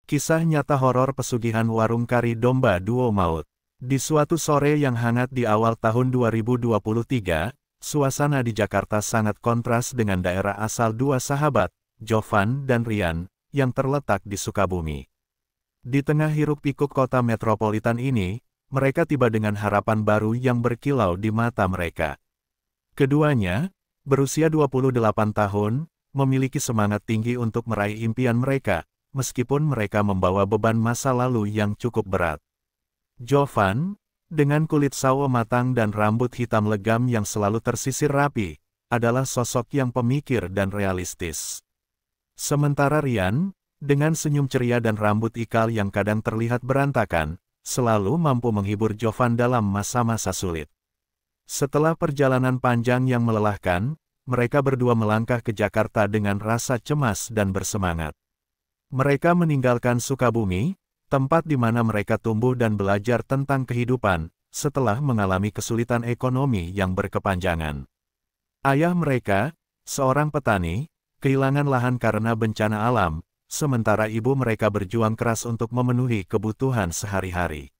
Kisah nyata horor pesugihan warung kari domba duo maut. Di suatu sore yang hangat di awal tahun 2023, suasana di Jakarta sangat kontras dengan daerah asal dua sahabat, Jovan dan Rian, yang terletak di Sukabumi. Di tengah hiruk-pikuk kota metropolitan ini, mereka tiba dengan harapan baru yang berkilau di mata mereka. Keduanya, berusia 28 tahun, memiliki semangat tinggi untuk meraih impian mereka, meskipun mereka membawa beban masa lalu yang cukup berat. Jovan, dengan kulit sawo matang dan rambut hitam legam yang selalu tersisir rapi, adalah sosok yang pemikir dan realistis. Sementara Rian, dengan senyum ceria dan rambut ikal yang kadang terlihat berantakan, selalu mampu menghibur Jovan dalam masa-masa sulit. Setelah perjalanan panjang yang melelahkan, mereka berdua melangkah ke Jakarta dengan rasa cemas dan bersemangat. Mereka meninggalkan Sukabumi, tempat di mana mereka tumbuh dan belajar tentang kehidupan, setelah mengalami kesulitan ekonomi yang berkepanjangan. Ayah mereka, seorang petani, kehilangan lahan karena bencana alam, sementara ibu mereka berjuang keras untuk memenuhi kebutuhan sehari-hari.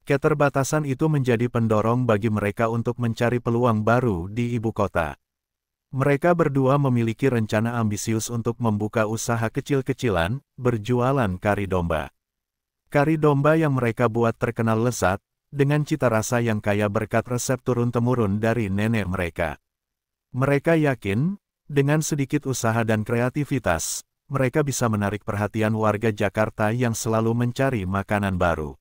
Keterbatasan itu menjadi pendorong bagi mereka untuk mencari peluang baru di ibu kota. Mereka berdua memiliki rencana ambisius untuk membuka usaha kecil-kecilan, berjualan kari domba. Kari domba yang mereka buat terkenal lezat, dengan cita rasa yang kaya berkat resep turun-temurun dari nenek mereka. Mereka yakin, dengan sedikit usaha dan kreativitas, mereka bisa menarik perhatian warga Jakarta yang selalu mencari makanan baru.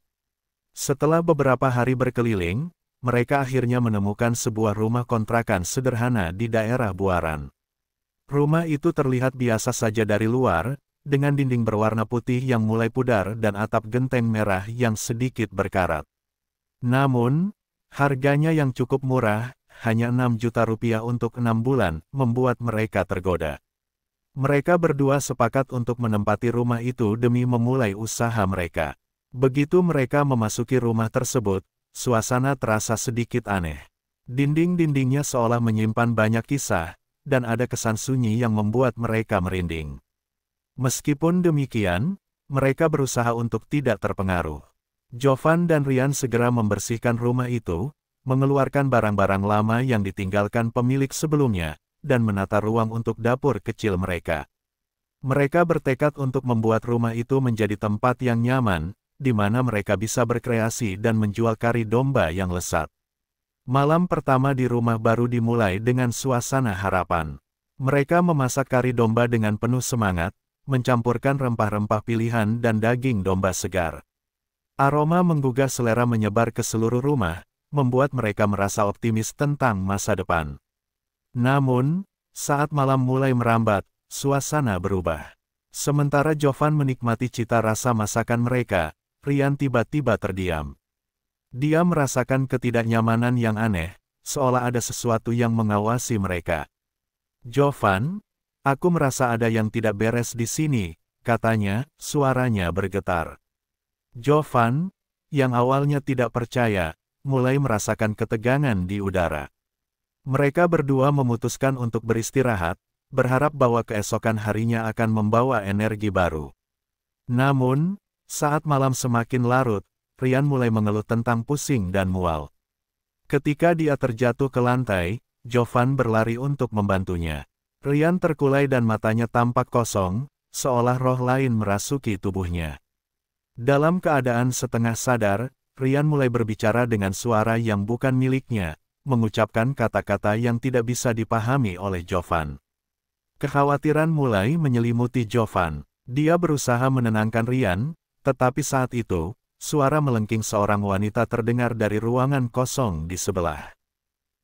Setelah beberapa hari berkeliling, mereka akhirnya menemukan sebuah rumah kontrakan sederhana di daerah Buaran. Rumah itu terlihat biasa saja dari luar, dengan dinding berwarna putih yang mulai pudar dan atap genteng merah yang sedikit berkarat. Namun, harganya yang cukup murah, hanya 6 juta rupiah untuk 6 bulan, membuat mereka tergoda. Mereka berdua sepakat untuk menempati rumah itu demi memulai usaha mereka. Begitu mereka memasuki rumah tersebut, suasana terasa sedikit aneh. Dinding-dindingnya seolah menyimpan banyak kisah, dan ada kesan sunyi yang membuat mereka merinding. Meskipun demikian, mereka berusaha untuk tidak terpengaruh. Jovan dan Rian segera membersihkan rumah itu, mengeluarkan barang-barang lama yang ditinggalkan pemilik sebelumnya, dan menata ruang untuk dapur kecil mereka. Mereka bertekad untuk membuat rumah itu menjadi tempat yang nyaman, di mana mereka bisa berkreasi dan menjual kari domba yang lezat. Malam pertama di rumah baru dimulai dengan suasana harapan. Mereka memasak kari domba dengan penuh semangat, mencampurkan rempah-rempah pilihan dan daging domba segar. Aroma menggugah selera menyebar ke seluruh rumah, membuat mereka merasa optimis tentang masa depan. Namun, saat malam mulai merambat, suasana berubah. Sementara Jovan menikmati cita rasa masakan mereka, Rian tiba-tiba terdiam. Dia merasakan ketidaknyamanan yang aneh, seolah ada sesuatu yang mengawasi mereka. "Jovan, aku merasa ada yang tidak beres di sini," katanya, suaranya bergetar. Jovan, yang awalnya tidak percaya, mulai merasakan ketegangan di udara. Mereka berdua memutuskan untuk beristirahat, berharap bahwa keesokan harinya akan membawa energi baru. Namun, saat malam semakin larut, Rian mulai mengeluh tentang pusing dan mual. Ketika dia terjatuh ke lantai, Jovan berlari untuk membantunya. Rian terkulai dan matanya tampak kosong, seolah roh lain merasuki tubuhnya. Dalam keadaan setengah sadar, Rian mulai berbicara dengan suara yang bukan miliknya, mengucapkan kata-kata yang tidak bisa dipahami oleh Jovan. Kekhawatiran mulai menyelimuti Jovan. Dia berusaha menenangkan Rian, tetapi saat itu, suara melengking seorang wanita terdengar dari ruangan kosong di sebelah.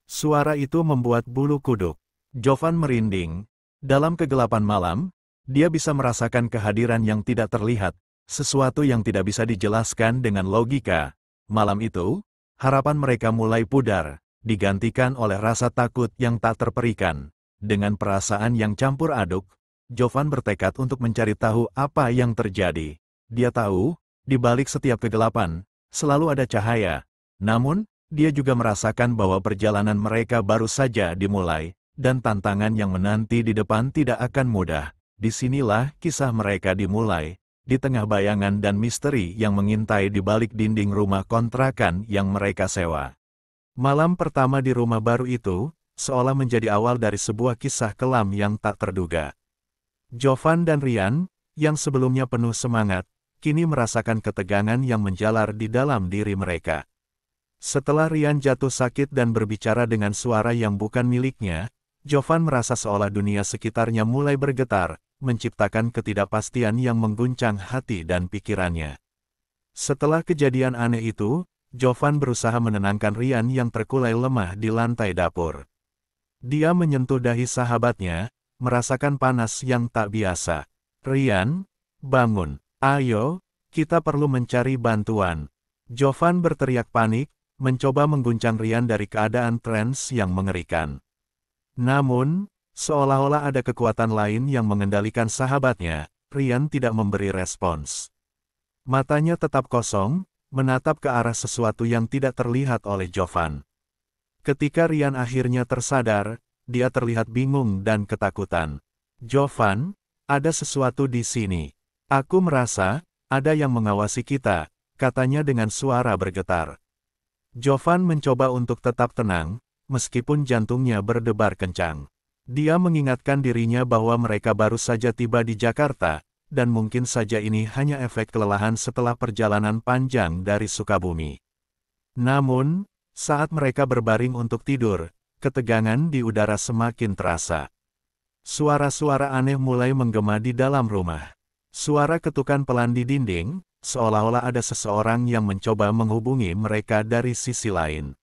Suara itu membuat bulu kuduk Jovan merinding. Dalam kegelapan malam, dia bisa merasakan kehadiran yang tidak terlihat, sesuatu yang tidak bisa dijelaskan dengan logika. Malam itu, harapan mereka mulai pudar, digantikan oleh rasa takut yang tak terperikan. Dengan perasaan yang campur aduk, Jovan bertekad untuk mencari tahu apa yang terjadi. Dia tahu, di balik setiap kegelapan, selalu ada cahaya. Namun, dia juga merasakan bahwa perjalanan mereka baru saja dimulai, dan tantangan yang menanti di depan tidak akan mudah. Disinilah kisah mereka dimulai, di tengah bayangan dan misteri yang mengintai di balik dinding rumah kontrakan yang mereka sewa. Malam pertama di rumah baru itu, seolah menjadi awal dari sebuah kisah kelam yang tak terduga. Jovan dan Ryan, yang sebelumnya penuh semangat, kini merasakan ketegangan yang menjalar di dalam diri mereka. Setelah Ryan jatuh sakit dan berbicara dengan suara yang bukan miliknya, Jovan merasa seolah dunia sekitarnya mulai bergetar, menciptakan ketidakpastian yang mengguncang hati dan pikirannya. Setelah kejadian aneh itu, Jovan berusaha menenangkan Ryan yang terkulai lemah di lantai dapur. Dia menyentuh dahi sahabatnya, merasakan panas yang tak biasa. "Ryan, bangun. Ayo, kita perlu mencari bantuan." Jovan berteriak panik, mencoba mengguncang Ryan dari keadaan trans yang mengerikan. Namun, seolah-olah ada kekuatan lain yang mengendalikan sahabatnya, Ryan tidak memberi respons. Matanya tetap kosong, menatap ke arah sesuatu yang tidak terlihat oleh Jovan. Ketika Ryan akhirnya tersadar, dia terlihat bingung dan ketakutan. "Jovan, ada sesuatu di sini. Aku merasa, ada yang mengawasi kita," katanya dengan suara bergetar. Jovan mencoba untuk tetap tenang, meskipun jantungnya berdebar kencang. Dia mengingatkan dirinya bahwa mereka baru saja tiba di Jakarta, dan mungkin saja ini hanya efek kelelahan setelah perjalanan panjang dari Sukabumi. Namun, saat mereka berbaring untuk tidur, ketegangan di udara semakin terasa. Suara-suara aneh mulai menggema di dalam rumah. Suara ketukan pelan di dinding, seolah-olah ada seseorang yang mencoba menghubungi mereka dari sisi lain.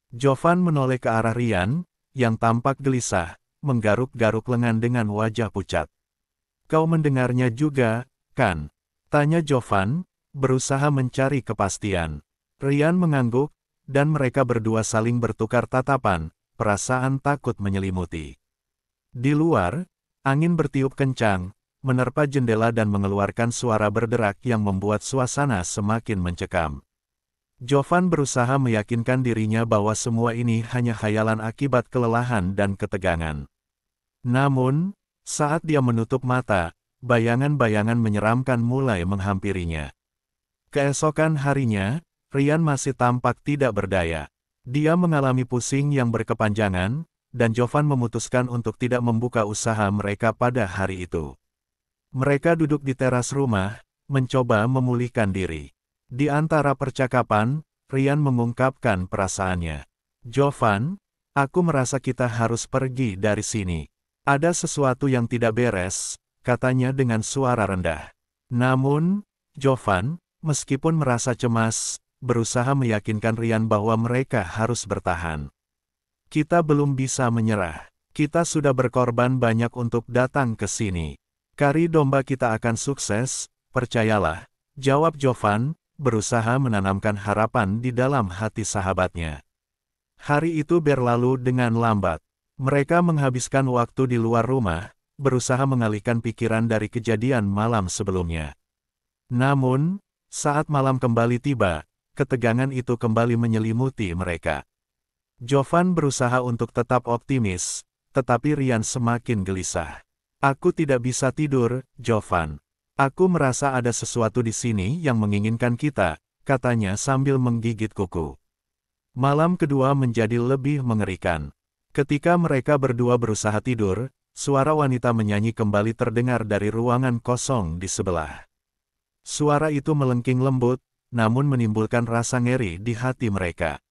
Jovan menoleh ke arah Ryan, yang tampak gelisah, menggaruk-garuk lengan dengan wajah pucat. "Kau mendengarnya juga, kan?" tanya Jovan, berusaha mencari kepastian. Ryan mengangguk, dan mereka berdua saling bertukar tatapan, perasaan takut menyelimuti. Di luar, angin bertiup kencang, menerpa jendela dan mengeluarkan suara berderak yang membuat suasana semakin mencekam. Jovan berusaha meyakinkan dirinya bahwa semua ini hanya khayalan akibat kelelahan dan ketegangan. Namun, saat dia menutup mata, bayangan-bayangan menyeramkan mulai menghampirinya. Keesokan harinya, Ryan masih tampak tidak berdaya. Dia mengalami pusing yang berkepanjangan, dan Jovan memutuskan untuk tidak membuka usaha mereka pada hari itu. Mereka duduk di teras rumah, mencoba memulihkan diri. Di antara percakapan, Ryan mengungkapkan perasaannya. "Jovan, aku merasa kita harus pergi dari sini. Ada sesuatu yang tidak beres," katanya dengan suara rendah. Namun, Jovan, meskipun merasa cemas, berusaha meyakinkan Ryan bahwa mereka harus bertahan. "Kita belum bisa menyerah. Kita sudah berkorban banyak untuk datang ke sini. Kari domba kita akan sukses, percayalah," jawab Jovan, berusaha menanamkan harapan di dalam hati sahabatnya. Hari itu berlalu dengan lambat. Mereka menghabiskan waktu di luar rumah, berusaha mengalihkan pikiran dari kejadian malam sebelumnya. Namun, saat malam kembali tiba, ketegangan itu kembali menyelimuti mereka. Jovan berusaha untuk tetap optimis, tetapi Ryan semakin gelisah. "Aku tidak bisa tidur, Jovan. Aku merasa ada sesuatu di sini yang menginginkan kita," katanya sambil menggigit kuku. Malam kedua menjadi lebih mengerikan. Ketika mereka berdua berusaha tidur, suara wanita menyanyi kembali terdengar dari ruangan kosong di sebelah. Suara itu melengking lembut, namun menimbulkan rasa ngeri di hati mereka.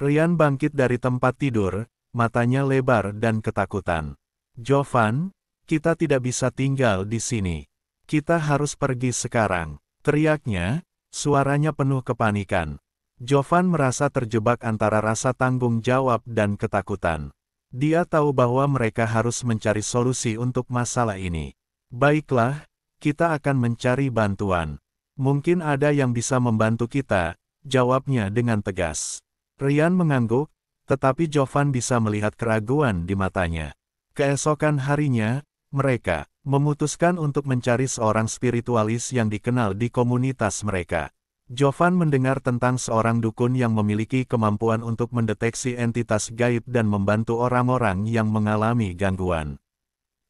Ryan bangkit dari tempat tidur, matanya lebar dan ketakutan. "Jovan, kita tidak bisa tinggal di sini. Kita harus pergi sekarang," teriaknya, suaranya penuh kepanikan. Jovan merasa terjebak antara rasa tanggung jawab dan ketakutan. Dia tahu bahwa mereka harus mencari solusi untuk masalah ini. "Baiklah, kita akan mencari bantuan. Mungkin ada yang bisa membantu kita," jawabnya dengan tegas. Ryan mengangguk, tetapi Jovan bisa melihat keraguan di matanya. Keesokan harinya, mereka memutuskan untuk mencari seorang spiritualis yang dikenal di komunitas mereka. Jovan mendengar tentang seorang dukun yang memiliki kemampuan untuk mendeteksi entitas gaib dan membantu orang-orang yang mengalami gangguan.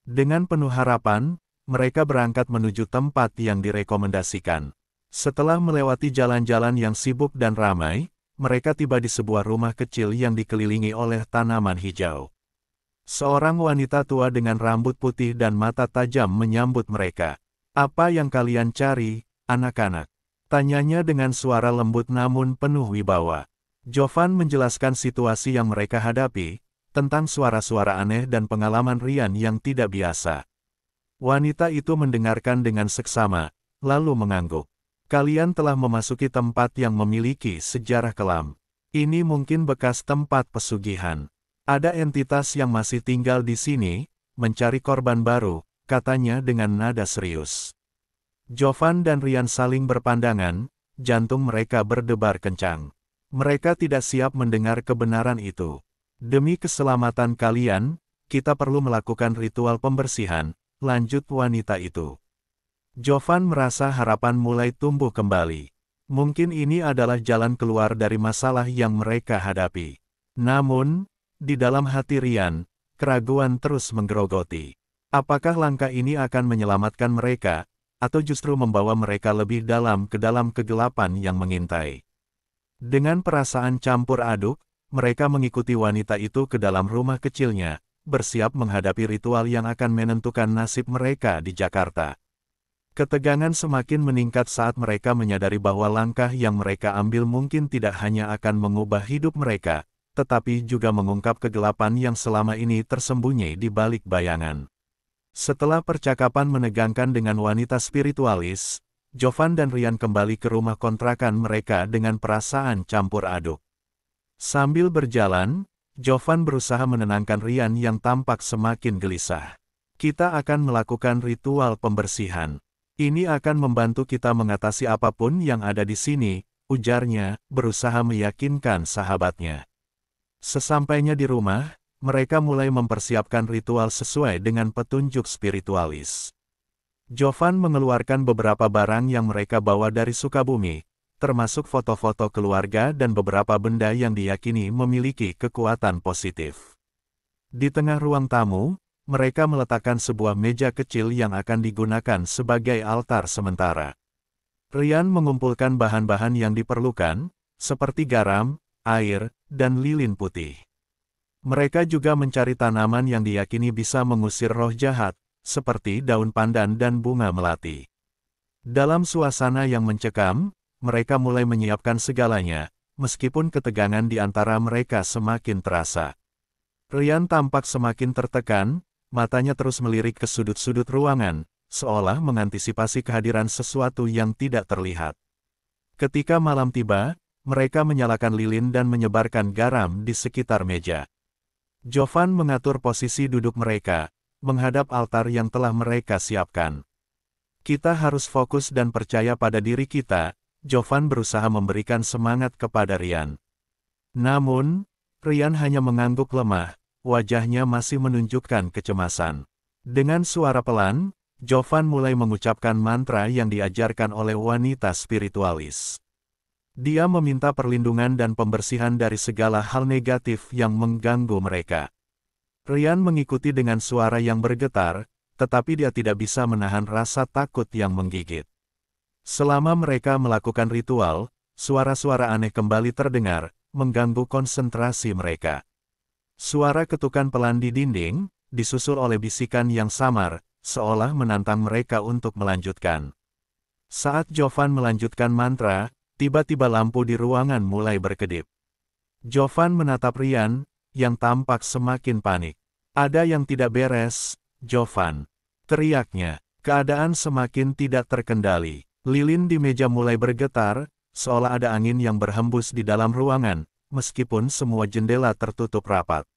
Dengan penuh harapan, mereka berangkat menuju tempat yang direkomendasikan. Setelah melewati jalan-jalan yang sibuk dan ramai, mereka tiba di sebuah rumah kecil yang dikelilingi oleh tanaman hijau. Seorang wanita tua dengan rambut putih dan mata tajam menyambut mereka. "Apa yang kalian cari, anak-anak?" tanyanya dengan suara lembut namun penuh wibawa. Jovan menjelaskan situasi yang mereka hadapi, tentang suara-suara aneh dan pengalaman Ryan yang tidak biasa. Wanita itu mendengarkan dengan seksama, lalu mengangguk. "Kalian telah memasuki tempat yang memiliki sejarah kelam. Ini mungkin bekas tempat pesugihan. Ada entitas yang masih tinggal di sini, mencari korban baru," katanya dengan nada serius. Jovan dan Ryan saling berpandangan, jantung mereka berdebar kencang. Mereka tidak siap mendengar kebenaran itu. "Demi keselamatan kalian, kita perlu melakukan ritual pembersihan," lanjut wanita itu. Jovan merasa harapan mulai tumbuh kembali. Mungkin ini adalah jalan keluar dari masalah yang mereka hadapi. Namun, di dalam hati Ryan, keraguan terus menggerogoti. Apakah langkah ini akan menyelamatkan mereka, atau justru membawa mereka lebih dalam ke dalam kegelapan yang mengintai? Dengan perasaan campur aduk, mereka mengikuti wanita itu ke dalam rumah kecilnya, bersiap menghadapi ritual yang akan menentukan nasib mereka di Jakarta. Ketegangan semakin meningkat saat mereka menyadari bahwa langkah yang mereka ambil mungkin tidak hanya akan mengubah hidup mereka, tetapi juga mengungkap kegelapan yang selama ini tersembunyi di balik bayangan. Setelah percakapan menegangkan dengan wanita spiritualis, Jovan dan Ryan kembali ke rumah kontrakan mereka dengan perasaan campur aduk. Sambil berjalan, Jovan berusaha menenangkan Ryan yang tampak semakin gelisah. "Kita akan melakukan ritual pembersihan. Ini akan membantu kita mengatasi apapun yang ada di sini," ujarnya, berusaha meyakinkan sahabatnya. Sesampainya di rumah, mereka mulai mempersiapkan ritual sesuai dengan petunjuk spiritualis. Jovan mengeluarkan beberapa barang yang mereka bawa dari Sukabumi, termasuk foto-foto keluarga dan beberapa benda yang diyakini memiliki kekuatan positif. Di tengah ruang tamu, mereka meletakkan sebuah meja kecil yang akan digunakan sebagai altar sementara. Ryan mengumpulkan bahan-bahan yang diperlukan, seperti garam, air, dan lilin putih. Mereka juga mencari tanaman yang diyakini bisa mengusir roh jahat, seperti daun pandan dan bunga melati. Dalam suasana yang mencekam, mereka mulai menyiapkan segalanya, meskipun ketegangan di antara mereka semakin terasa. Ryan tampak semakin tertekan, matanya terus melirik ke sudut-sudut ruangan, seolah mengantisipasi kehadiran sesuatu yang tidak terlihat. Ketika malam tiba, mereka menyalakan lilin dan menyebarkan garam di sekitar meja. Jovan mengatur posisi duduk mereka, menghadap altar yang telah mereka siapkan. "Kita harus fokus dan percaya pada diri kita," Jovan berusaha memberikan semangat kepada Ryan. Namun, Ryan hanya mengangguk lemah, wajahnya masih menunjukkan kecemasan. Dengan suara pelan, Jovan mulai mengucapkan mantra yang diajarkan oleh wanita spiritualis. Dia meminta perlindungan dan pembersihan dari segala hal negatif yang mengganggu mereka. Ryan mengikuti dengan suara yang bergetar, tetapi dia tidak bisa menahan rasa takut yang menggigit. Selama mereka melakukan ritual, suara-suara aneh kembali terdengar, mengganggu konsentrasi mereka. Suara ketukan pelan di dinding, disusul oleh bisikan yang samar, seolah menantang mereka untuk melanjutkan. Saat Jovan melanjutkan mantra, tiba-tiba lampu di ruangan mulai berkedip. Jovan menatap Ryan, yang tampak semakin panik. "Ada yang tidak beres, Jovan," teriaknya. Keadaan semakin tidak terkendali. Lilin di meja mulai bergetar, seolah ada angin yang berhembus di dalam ruangan, meskipun semua jendela tertutup rapat.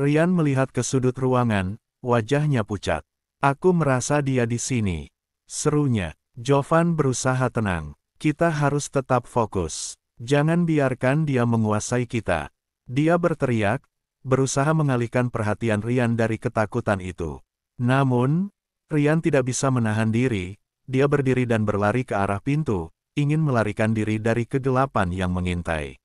Ryan melihat ke sudut ruangan, wajahnya pucat. "Aku merasa dia di sini," serunya. Jovan berusaha tenang. "Kita harus tetap fokus. Jangan biarkan dia menguasai kita," dia berteriak, berusaha mengalihkan perhatian Ryan dari ketakutan itu. Namun, Ryan tidak bisa menahan diri, dia berdiri dan berlari ke arah pintu, ingin melarikan diri dari kegelapan yang mengintai.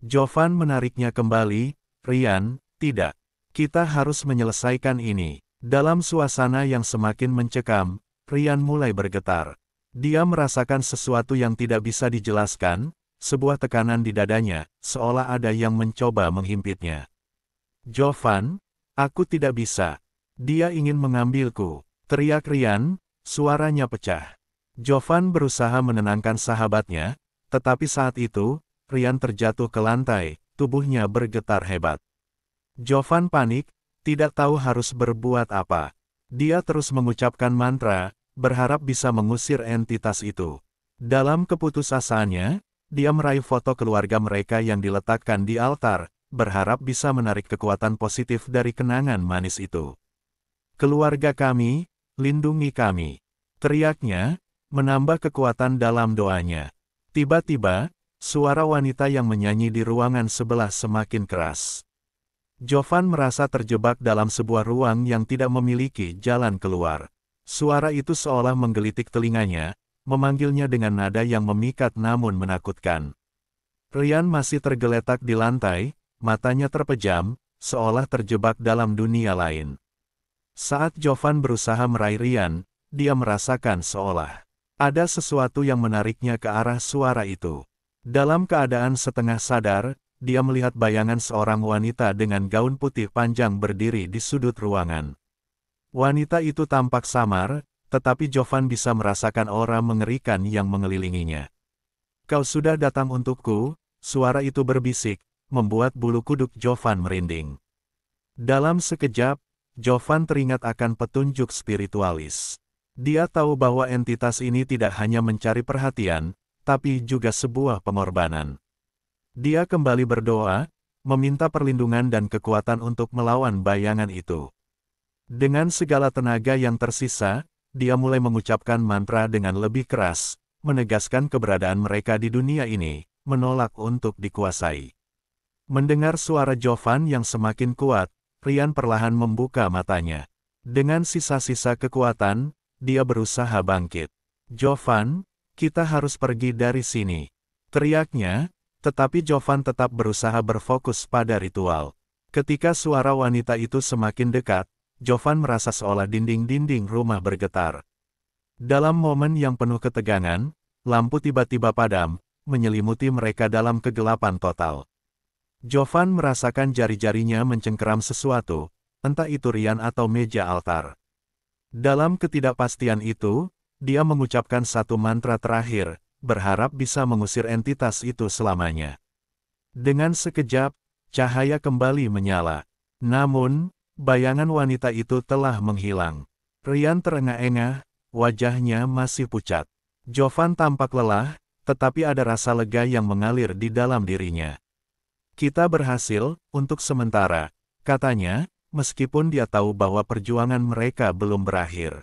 Jovan menariknya kembali. "Ryan, tidak. Kita harus menyelesaikan ini." Dalam suasana yang semakin mencekam, Ryan mulai bergetar. Dia merasakan sesuatu yang tidak bisa dijelaskan, sebuah tekanan di dadanya, seolah ada yang mencoba menghimpitnya. "Jovan, aku tidak bisa. Dia ingin mengambilku," teriak Ryan, suaranya pecah. Jovan berusaha menenangkan sahabatnya, tetapi saat itu, Ryan terjatuh ke lantai, tubuhnya bergetar hebat. Jovan panik, tidak tahu harus berbuat apa. Dia terus mengucapkan mantra, berharap bisa mengusir entitas itu. Dalam keputusasaannya, dia meraih foto keluarga mereka yang diletakkan di altar, berharap bisa menarik kekuatan positif dari kenangan manis itu. "Keluarga kami, lindungi kami," teriaknya, menambah kekuatan dalam doanya. Tiba-tiba, suara wanita yang menyanyi di ruangan sebelah semakin keras. Jovan merasa terjebak dalam sebuah ruang yang tidak memiliki jalan keluar. Suara itu seolah menggelitik telinganya, memanggilnya dengan nada yang memikat namun menakutkan. Ryan masih tergeletak di lantai, matanya terpejam, seolah terjebak dalam dunia lain. Saat Jovan berusaha meraih Ryan, dia merasakan seolah ada sesuatu yang menariknya ke arah suara itu. Dalam keadaan setengah sadar, dia melihat bayangan seorang wanita dengan gaun putih panjang berdiri di sudut ruangan. Wanita itu tampak samar, tetapi Jovan bisa merasakan aura mengerikan yang mengelilinginya. "Kau sudah datang untukku," suara itu berbisik, membuat bulu kuduk Jovan merinding. Dalam sekejap, Jovan teringat akan petunjuk spiritualis. Dia tahu bahwa entitas ini tidak hanya mencari perhatian, tapi juga sebuah pengorbanan. Dia kembali berdoa, meminta perlindungan dan kekuatan untuk melawan bayangan itu. Dengan segala tenaga yang tersisa, dia mulai mengucapkan mantra dengan lebih keras, menegaskan keberadaan mereka di dunia ini, menolak untuk dikuasai. Mendengar suara Jovan yang semakin kuat, Ryan perlahan membuka matanya. Dengan sisa-sisa kekuatan, dia berusaha bangkit. "Jovan, kita harus pergi dari sini," teriaknya, tetapi Jovan tetap berusaha berfokus pada ritual. Ketika suara wanita itu semakin dekat, Jovan merasa seolah dinding-dinding rumah bergetar. Dalam momen yang penuh ketegangan, lampu tiba-tiba padam, menyelimuti mereka dalam kegelapan total. Jovan merasakan jari-jarinya mencengkeram sesuatu, entah itu Ryan atau meja altar. Dalam ketidakpastian itu, dia mengucapkan satu mantra terakhir, berharap bisa mengusir entitas itu selamanya. Dengan sekejap, cahaya kembali menyala. Namun, bayangan wanita itu telah menghilang. Ryan terengah-engah, wajahnya masih pucat. Jovan tampak lelah, tetapi ada rasa lega yang mengalir di dalam dirinya. "Kita berhasil, untuk sementara," katanya, meskipun dia tahu bahwa perjuangan mereka belum berakhir.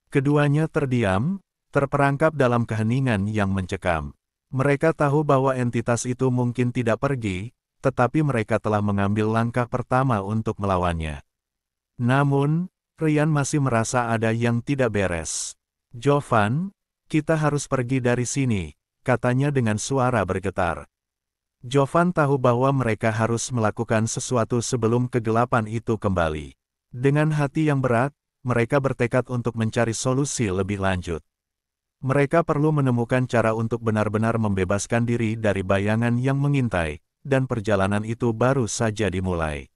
Keduanya terdiam, terperangkap dalam keheningan yang mencekam. Mereka tahu bahwa entitas itu mungkin tidak pergi, tetapi mereka telah mengambil langkah pertama untuk melawannya. Namun, Ryan masih merasa ada yang tidak beres. "Jovan, kita harus pergi dari sini," katanya dengan suara bergetar. Jovan tahu bahwa mereka harus melakukan sesuatu sebelum kegelapan itu kembali. Dengan hati yang berat, mereka bertekad untuk mencari solusi lebih lanjut. Mereka perlu menemukan cara untuk benar-benar membebaskan diri dari bayangan yang mengintai, dan perjalanan itu baru saja dimulai.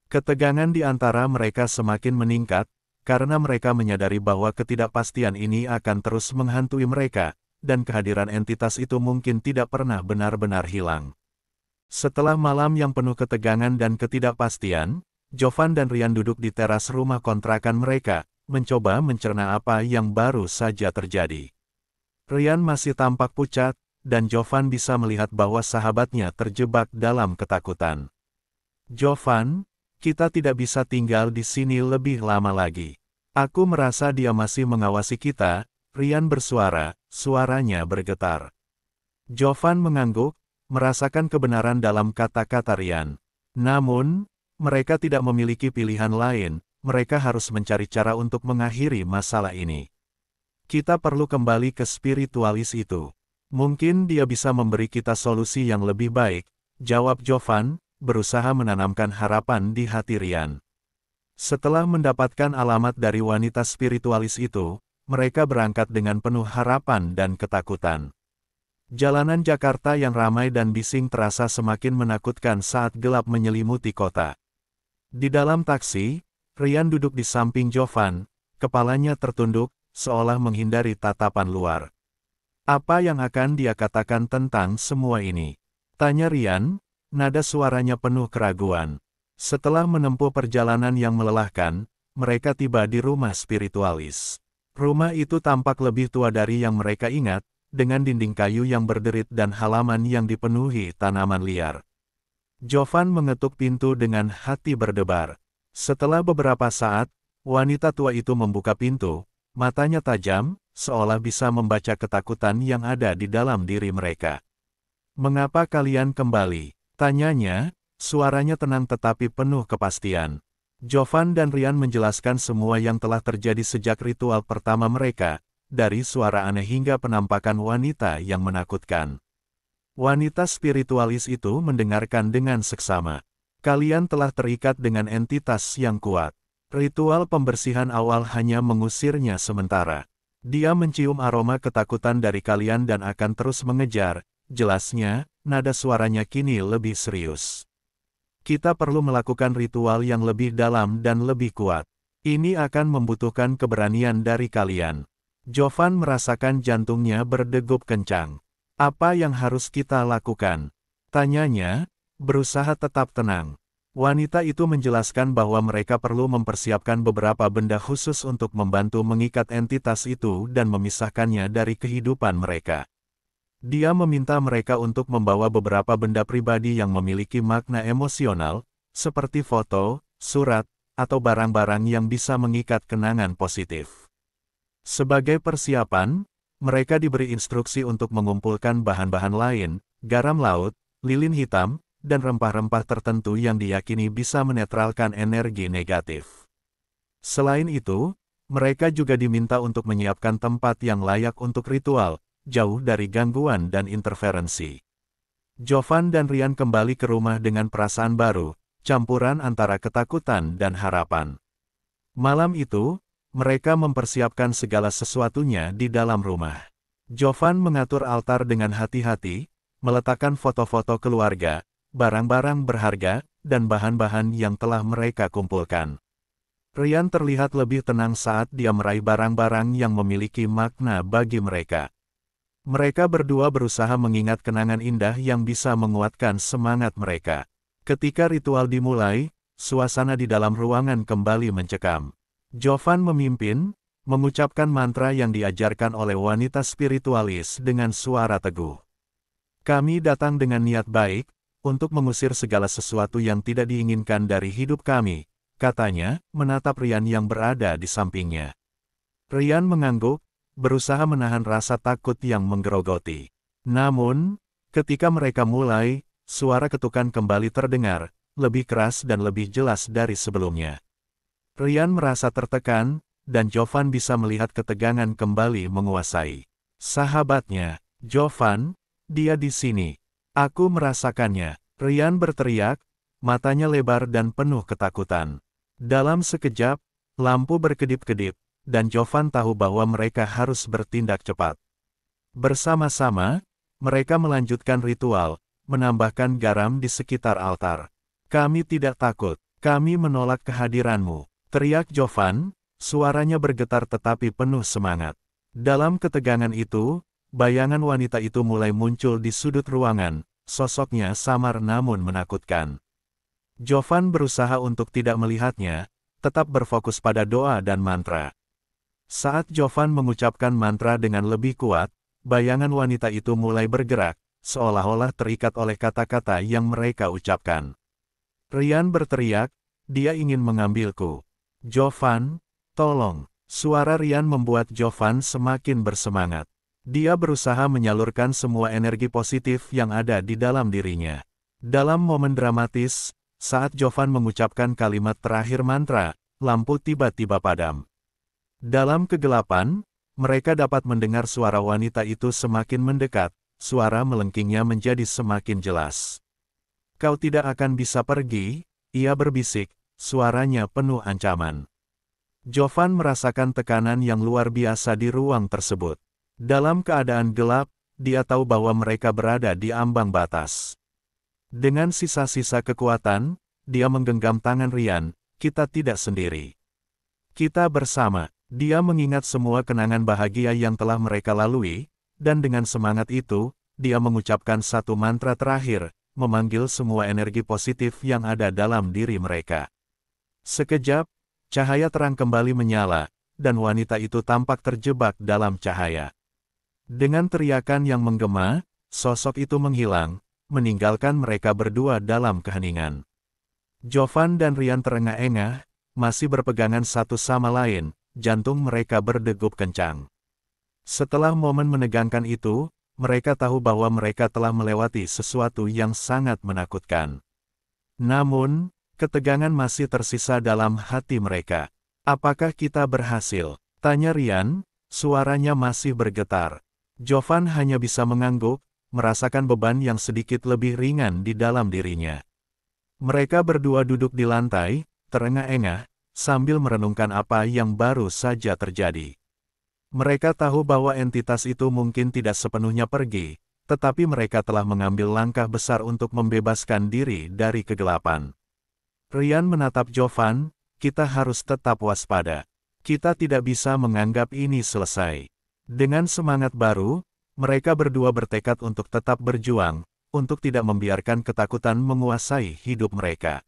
Ketegangan di antara mereka semakin meningkat, karena mereka menyadari bahwa ketidakpastian ini akan terus menghantui mereka, dan kehadiran entitas itu mungkin tidak pernah benar-benar hilang. Setelah malam yang penuh ketegangan dan ketidakpastian, Jovan dan Ryan duduk di teras rumah kontrakan mereka, mencoba mencerna apa yang baru saja terjadi. Ryan masih tampak pucat, dan Jovan bisa melihat bahwa sahabatnya terjebak dalam ketakutan. "Jovan, kita tidak bisa tinggal di sini lebih lama lagi. Aku merasa dia masih mengawasi kita," Ryan bersuara, suaranya bergetar. Jovan mengangguk, merasakan kebenaran dalam kata-kata Ryan. Namun, mereka tidak memiliki pilihan lain, mereka harus mencari cara untuk mengakhiri masalah ini. "Kita perlu kembali ke spiritualis itu. Mungkin dia bisa memberi kita solusi yang lebih baik," jawab Jovan, berusaha menanamkan harapan di hati Ryan. Setelah mendapatkan alamat dari wanita spiritualis itu, mereka berangkat dengan penuh harapan dan ketakutan. Jalanan Jakarta yang ramai dan bising terasa semakin menakutkan saat gelap menyelimuti kota. Di dalam taksi, Rian duduk di samping Jovan, kepalanya tertunduk, seolah menghindari tatapan luar. Apa yang akan dia katakan tentang semua ini? Tanya Rian, nada suaranya penuh keraguan. Setelah menempuh perjalanan yang melelahkan, mereka tiba di rumah spiritualis. Rumah itu tampak lebih tua dari yang mereka ingat, dengan dinding kayu yang berderit dan halaman yang dipenuhi tanaman liar. Jovan mengetuk pintu dengan hati berdebar. Setelah beberapa saat, wanita tua itu membuka pintu, matanya tajam, seolah bisa membaca ketakutan yang ada di dalam diri mereka. "Mengapa kalian kembali?" tanyanya, suaranya tenang tetapi penuh kepastian. Jovan dan Rian menjelaskan semua yang telah terjadi sejak ritual pertama mereka, dari suara aneh hingga penampakan wanita yang menakutkan. Wanita spiritualis itu mendengarkan dengan seksama. "Kalian telah terikat dengan entitas yang kuat. Ritual pembersihan awal hanya mengusirnya sementara. Dia mencium aroma ketakutan dari kalian dan akan terus mengejar," jelasnya, nada suaranya kini lebih serius. "Kita perlu melakukan ritual yang lebih dalam dan lebih kuat. Ini akan membutuhkan keberanian dari kalian." Jovan merasakan jantungnya berdegup kencang. "Apa yang harus kita lakukan?" tanyanya, berusaha tetap tenang. Wanita itu menjelaskan bahwa mereka perlu mempersiapkan beberapa benda khusus untuk membantu mengikat entitas itu dan memisahkannya dari kehidupan mereka. Dia meminta mereka untuk membawa beberapa benda pribadi yang memiliki makna emosional, seperti foto, surat, atau barang-barang yang bisa mengikat kenangan positif. Sebagai persiapan, mereka diberi instruksi untuk mengumpulkan bahan-bahan lain, garam laut, lilin hitam, dan rempah-rempah tertentu yang diyakini bisa menetralkan energi negatif. Selain itu, mereka juga diminta untuk menyiapkan tempat yang layak untuk ritual, jauh dari gangguan dan interferensi. Jovan dan Rian kembali ke rumah dengan perasaan baru, campuran antara ketakutan dan harapan. Malam itu, mereka mempersiapkan segala sesuatunya di dalam rumah. Jovan mengatur altar dengan hati-hati, meletakkan foto-foto keluarga, barang-barang berharga, dan bahan-bahan yang telah mereka kumpulkan. Rian terlihat lebih tenang saat dia meraih barang-barang yang memiliki makna bagi mereka. Mereka berdua berusaha mengingat kenangan indah yang bisa menguatkan semangat mereka. Ketika ritual dimulai, suasana di dalam ruangan kembali mencekam. Jovan memimpin, mengucapkan mantra yang diajarkan oleh wanita spiritualis dengan suara teguh. "Kami datang dengan niat baik, untuk mengusir segala sesuatu yang tidak diinginkan dari hidup kami," katanya, menatap Rian yang berada di sampingnya. Rian mengangguk, berusaha menahan rasa takut yang menggerogoti. Namun, ketika mereka mulai, suara ketukan kembali terdengar, lebih keras dan lebih jelas dari sebelumnya. Rian merasa tertekan, dan Jovan bisa melihat ketegangan kembali menguasai. "Sahabatnya, Jovan, dia di sini. Aku merasakannya," Rian berteriak, matanya lebar dan penuh ketakutan. Dalam sekejap, lampu berkedip-kedip, dan Jovan tahu bahwa mereka harus bertindak cepat. Bersama-sama, mereka melanjutkan ritual, menambahkan garam di sekitar altar. "Kami tidak takut, kami menolak kehadiranmu," teriak Jovan, suaranya bergetar tetapi penuh semangat. Dalam ketegangan itu, bayangan wanita itu mulai muncul di sudut ruangan, sosoknya samar namun menakutkan. Jovan berusaha untuk tidak melihatnya, tetap berfokus pada doa dan mantra. Saat Jovan mengucapkan mantra dengan lebih kuat, bayangan wanita itu mulai bergerak, seolah-olah terikat oleh kata-kata yang mereka ucapkan. Rian berteriak, "Dia ingin mengambilku. Jovan, tolong." Suara Rian membuat Jovan semakin bersemangat. Dia berusaha menyalurkan semua energi positif yang ada di dalam dirinya. Dalam momen dramatis, saat Jovan mengucapkan kalimat terakhir mantra, lampu tiba-tiba padam. Dalam kegelapan, mereka dapat mendengar suara wanita itu semakin mendekat, suara melengkingnya menjadi semakin jelas. "Kau tidak akan bisa pergi," ia berbisik, suaranya penuh ancaman. Jovan merasakan tekanan yang luar biasa di ruang tersebut. Dalam keadaan gelap, dia tahu bahwa mereka berada di ambang batas. Dengan sisa-sisa kekuatan, dia menggenggam tangan Ryan, kita tidak sendiri. Kita bersama. Dia mengingat semua kenangan bahagia yang telah mereka lalui, dan dengan semangat itu, dia mengucapkan satu mantra terakhir, memanggil semua energi positif yang ada dalam diri mereka. Sekejap, cahaya terang kembali menyala, dan wanita itu tampak terjebak dalam cahaya. Dengan teriakan yang menggema, sosok itu menghilang, meninggalkan mereka berdua dalam keheningan. Jovan dan Ryan terengah-engah, masih berpegangan satu sama lain, jantung mereka berdegup kencang. Setelah momen menegangkan itu, mereka tahu bahwa mereka telah melewati sesuatu yang sangat menakutkan. Namun, ketegangan masih tersisa dalam hati mereka. Apakah kita berhasil? Tanya Ryan, suaranya masih bergetar. Jovan hanya bisa mengangguk, merasakan beban yang sedikit lebih ringan di dalam dirinya. Mereka berdua duduk di lantai, terengah-engah, sambil merenungkan apa yang baru saja terjadi. Mereka tahu bahwa entitas itu mungkin tidak sepenuhnya pergi, tetapi mereka telah mengambil langkah besar untuk membebaskan diri dari kegelapan. Ryan menatap Jovan, kita harus tetap waspada. Kita tidak bisa menganggap ini selesai. Dengan semangat baru, mereka berdua bertekad untuk tetap berjuang, untuk tidak membiarkan ketakutan menguasai hidup mereka.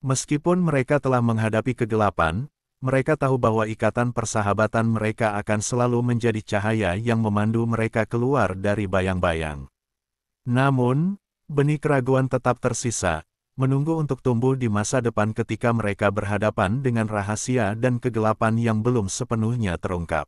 Meskipun mereka telah menghadapi kegelapan, mereka tahu bahwa ikatan persahabatan mereka akan selalu menjadi cahaya yang memandu mereka keluar dari bayang-bayang. Namun, benih keraguan tetap tersisa, menunggu untuk tumbuh di masa depan ketika mereka berhadapan dengan rahasia dan kegelapan yang belum sepenuhnya terungkap.